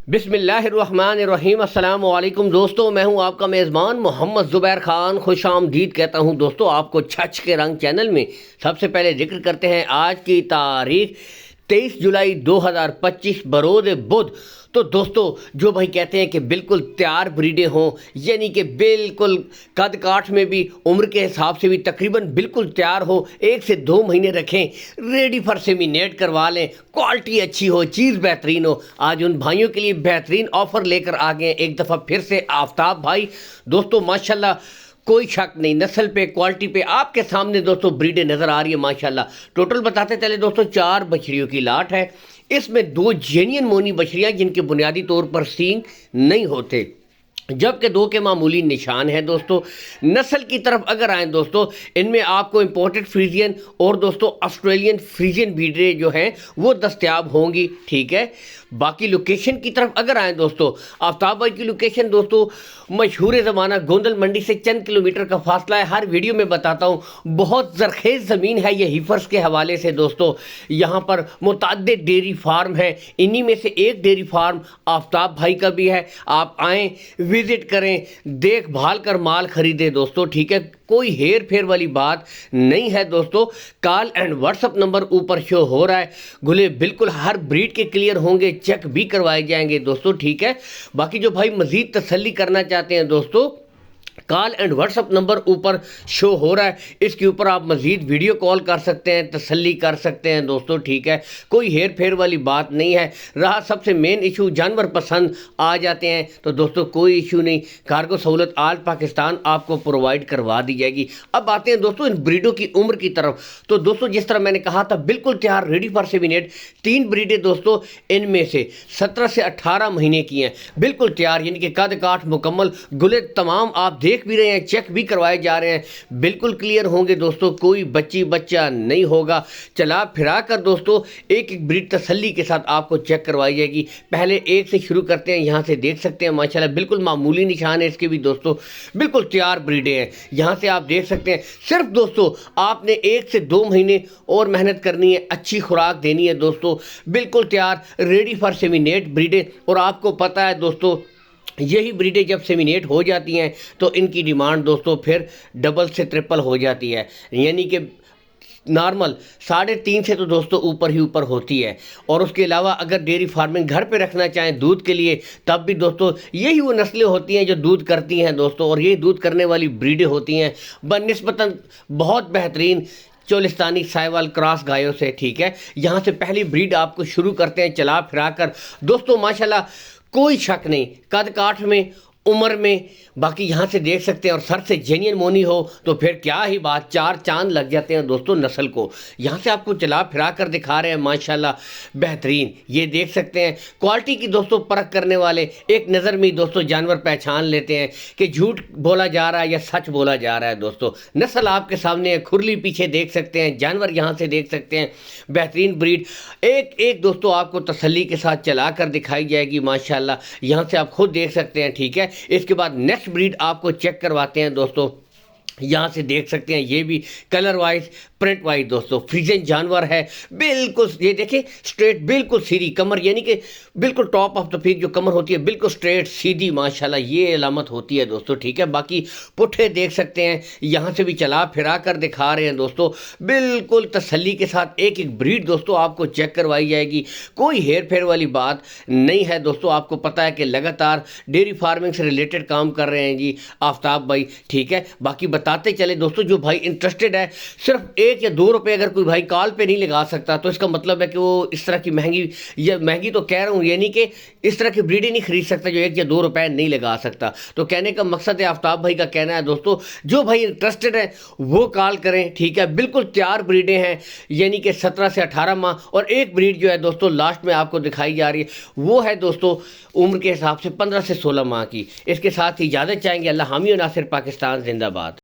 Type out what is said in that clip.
बिस्मिल्लाहिर्रहमानिर्रहीम। अस्सलाम वालेकुम दोस्तों, मैं हूं आपका मेज़बान मोहम्मद ज़ुबैर ख़ान। खुश आमदीद कहता हूं दोस्तों आपको छछ के रंग चैनल में। सबसे पहले जिक्र करते हैं आज की तारीख 23 जुलाई 2025 बरोज़ बुध। तो दोस्तों जो भाई कहते हैं कि बिल्कुल तैयार ब्रीडें हों, यानी कि बिल्कुल कद काठ में भी उम्र के हिसाब से भी तकरीबन बिल्कुल तैयार हो, 1 से 2 महीने रखें, रेडी फॉर सेमिनेट करवा लें, क्वालिटी अच्छी हो, चीज़ बेहतरीन हो। आज उन भाइयों के लिए बेहतरीन ऑफ़र लेकर आ गए एक दफ़ा फिर से आफ्ताब भाई। दोस्तों माशाल्लाह कोई शक नहीं, नस्ल पे क्वालिटी पे आपके सामने दोस्तों ब्रीडें नज़र आ रही है माशाल्लाह। टोटल बताते चले दोस्तों 4 बछड़ियों की लाट है। इसमें 2 जेन्युइन मोनी बछड़ियाँ जिनके बुनियादी तौर पर सींग नहीं होते, जबकि 2 के मामूली निशान हैं। दोस्तों नस्ल की तरफ अगर आएँ दोस्तों, इनमें आपको इंपोर्टेड फ्रीजियन और दोस्तों ऑस्ट्रेलियन फ्रीजियन ब्रीडें जो हैं वो दस्तयाब होंगी। ठीक है, बाकी लोकेशन की तरफ अगर आएँ दोस्तों, आफ्ताब भाई की लोकेशन दोस्तों मशहूर ज़माना गोंदल मंडी से चंद किलोमीटर का फासला है। हर वीडियो में बताता हूँ, बहुत ज़रखेज़ ज़मीन है ये हीफर्स के हवाले से। दोस्तों यहाँ पर मुतअद्दिद डेयरी फार्म है, इन्हीं में से एक डेयरी फार्म आफ्ताब भाई का भी है। आप आएँ, विज़िट करें, देखभाल कर माल ख़रीदें दोस्तों। ठीक है, कोई हेर फेर वाली बात नहीं है दोस्तों। कॉल एंड व्हाट्सअप नंबर ऊपर शो हो रहा है। गुले बिल्कुल हर ब्रीड के क्लियर होंगे, चेक भी करवाए जाएंगे दोस्तों। ठीक है, बाकी जो भाई मज़ीद तसल्ली करना चाहते हैं दोस्तों, कॉल एंड व्हाट्सअप नंबर ऊपर शो हो रहा है, इसके ऊपर आप मज़ीद वीडियो कॉल कर सकते हैं, तसल्ली कर सकते हैं दोस्तों। ठीक है, कोई हेर फेर वाली बात नहीं है। रहा सबसे मेन इशू जानवर पसंद आ जाते हैं तो दोस्तों कोई इशू नहीं, कार्गो सहूलत आल पाकिस्तान आपको प्रोवाइड करवा दी जाएगी। अब आते हैं दोस्तों इन ब्रीडों की उम्र की तरफ। तो दोस्तों जिस तरह मैंने कहा था बिल्कुल तैयार, रेडी फॉर सेमिनेट। 3 ब्रीडें दोस्तों, इनमें से 17 से 18 महीने की हैं, बिल्कुल तैयार, यानी कि कद काठ मुकम्मल। गुले तमाम आप देख भी रहे हैं, चेक भी करवाए जा रहे हैं, बिल्कुल क्लियर होंगे दोस्तों, कोई बच्ची बच्चा नहीं होगा। चला फिरा कर दोस्तों एक एक ब्रीड तसल्ली के साथ आपको चेक करवाई जाएगी। पहले एक से शुरू करते हैं, यहाँ से देख सकते हैं माशाल्लाह बिल्कुल मामूली निशान है इसके भी दोस्तों, बिल्कुल तैयार ब्रीडें हैं। यहाँ से आप देख सकते हैं, सिर्फ दोस्तों आपने 1 से 2 महीने और मेहनत करनी है, अच्छी खुराक देनी है दोस्तों, बिल्कुल तैयार रेडी फॉर सेमिनेट ब्रीडें। और आपको पता है दोस्तों यही ब्रीडें जब सेमिनेट हो जाती हैं तो इनकी डिमांड दोस्तों फिर डबल से ट्रिपल हो जाती है, यानी कि नॉर्मल 3.5 से तो दोस्तों ऊपर ही ऊपर होती है। और उसके अलावा अगर डेयरी फार्मिंग घर पे रखना चाहें दूध के लिए, तब भी दोस्तों यही वो नस्लें होती हैं जो दूध करती हैं दोस्तों, और यही दूध करने वाली ब्रीडें होती हैं बनिस्बतन बहुत बेहतरीन चोलिस्तानी साहिवाल क्रॉस गायों से। ठीक है, यहाँ से पहली ब्रीड आपको शुरू करते हैं चला फिरा कर दोस्तों। माशाल्लाह कोई शक नहीं, कद काठ में, उम्र में, बाकी यहाँ से देख सकते हैं। और सर से जेन्युइन मोनी हो तो फिर क्या ही बात, 4 चांद लग जाते हैं दोस्तों नस्ल को। यहाँ से आपको चला फिरा कर दिखा रहे हैं माशाल्लाह बेहतरीन, ये देख सकते हैं। क्वालिटी की दोस्तों परख करने वाले एक नज़र में दोस्तों जानवर पहचान लेते हैं कि झूठ बोला जा रहा है या सच बोला जा रहा है दोस्तों। नस्ल आपके सामने है, खुरली पीछे देख सकते हैं, जानवर यहाँ से देख सकते हैं, बेहतरीन ब्रीड एक एक दोस्तों आपको तसल्ली के साथ चला कर दिखाई जाएगी माशाल्लाह। यहाँ से आप खुद देख सकते हैं। ठीक है, इसके बाद नेक्स्ट ब्रीड आपको चेक करवाते हैं दोस्तों। यहाँ से देख सकते हैं ये भी कलर वाइज प्रिंट वाइज दोस्तों फ्रीजन जानवर है, बिल्कुल ये देखें स्ट्रेट, बिल्कुल सीधी कमर, यानी कि बिल्कुल टॉप ऑफ द पीक जो कमर होती है बिल्कुल स्ट्रेट सीधी माशाल्लाह, ये अलामत होती है दोस्तों। ठीक है, बाकी पुट्ठे देख सकते हैं, यहाँ से भी चला फिरा कर दिखा रहे हैं दोस्तों, बिल्कुल तसल्ली के साथ एक एक ब्रीड दोस्तों आपको चेक करवाई जाएगी, कोई हेर फेर वाली बात नहीं है दोस्तों। आपको पता है कि लगातार डेयरी फार्मिंग से रिलेटेड काम कर रहे हैं जी आफ्ताब भाई। ठीक है, बाकी बताते चले दोस्तों, जो भाई इंटरेस्टेड है, सिर्फ 1 या 2 रुपए अगर कोई भाई कॉल पे नहीं लगा सकता तो इसका मतलब है कि वो इस तरह की महंगी, या महंगी तो कह रहा हूँ, यानी कि इस तरह की ब्रीडें नहीं खरीद सकता जो 1 या 2 रुपए नहीं लगा सकता। तो कहने का मकसद है, आफ्ताब भाई का कहना है दोस्तों, जो भाई इंटरेस्टेड है वो कॉल करें। ठीक है, बिल्कुल तैयार ब्रीडें हैं, यानी कि 17 से 18 माह। और एक ब्रीड जो है दोस्तों लास्ट में आपको दिखाई जा रही है वो है दोस्तों उम्र के हिसाब से 15 से 16 माह की। इसके साथ ही इजाज़त चाहेंगे। अल्लाह हामी और नासिर, पाकिस्तान जिंदाबाद।